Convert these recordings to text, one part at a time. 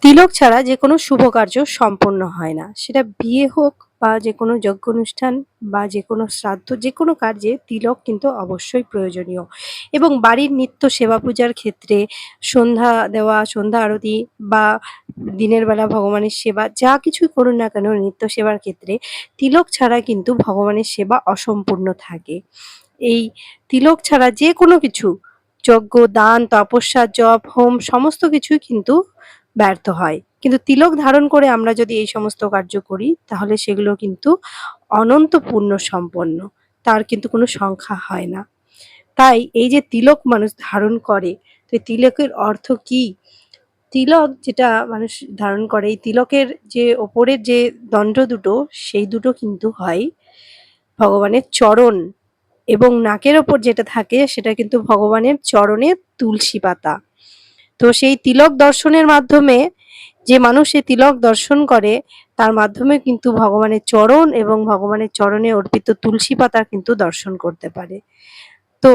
তিলক ছাড়া যেকোনো শুভ কার্য সম্পন্ন হয় না। সেটা বিয়ে হোক বা যেকোনো যজ্ঞ অনুষ্ঠান বা যেকোনো শ্রাদ্ধ, যেকোনো কার্যে তিলক কিন্তু অবশ্যই প্রয়োজনীয়। এবং বাড়ির নিত্য সেবা পূজার ক্ষেত্রে সন্ধ্যা দেওয়া, সন্ধ্যা আরতি বা দিনের বেলা ভগবানের সেবা যা কিছুই করুন না কেন নিত্য সেবার ক্ষেত্রে তিলক ছাড়া কিন্তু ভগবানের সেবা অসম্পূর্ণ থাকে। এই তিলক ছাড়া যেকোনো কিছু যজ্ঞ, দান, তপস্যা, জপ, হোম সমস্ত কিছুই কিন্তু ব্যর্থ হয়। কিন্তু তিলক ধারণ করে আমরা যদি এই সমস্ত কার্য করি তাহলে সেগুলো কিন্তু অনন্ত পুণ্য সম্পন্ন। তার কিন্তু কোনো সংখ্যা হয় না। তাই এই যে তিলক মানুষ ধারণ করে, তো এই তিলকের অর্থ কি? তিলক যেটা মানুষ ধারণ করে, এই তিলকের যে ওপরের যে দণ্ড দুটো সেই দুটো কিন্তু হয় ভগবানের চরণ, এবং নাকের ওপর যেটা থাকে সেটা কিন্তু ভগবানের চরণের তুলসী পাতা। তো সেই তিলক দর্শনের মাধ্যমে যে মানুষ এই তিলক দর্শন করে তার মাধ্যমে কিন্তু ভগবানের চরণ এবং ভগবানের চরণে অর্পিত তুলসী পাতা কিন্তু দর্শন করতে পারে। তো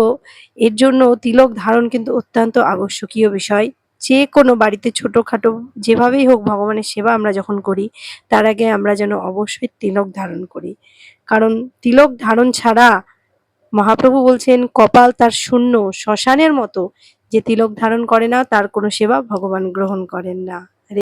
এর জন্য তিলক ধারণ কিন্তু অত্যন্ত আবশ্যকীয় বিষয়। যে কোনো বাড়িতে ছোটখাটো যেভাবেই হোক ভগবানের সেবা আমরা যখন করি তার আগে আমরা যেন অবশ্যই তিলক ধারণ করি। কারণ তিলক ধারণ ছাড়া মহাপ্রভু বলছেন কপাল তার শূন্য শ্মশানের মতো, যে তিলক ধারণ করে না তার কোনো সেবা ভগবান গ্রহণ করেন না।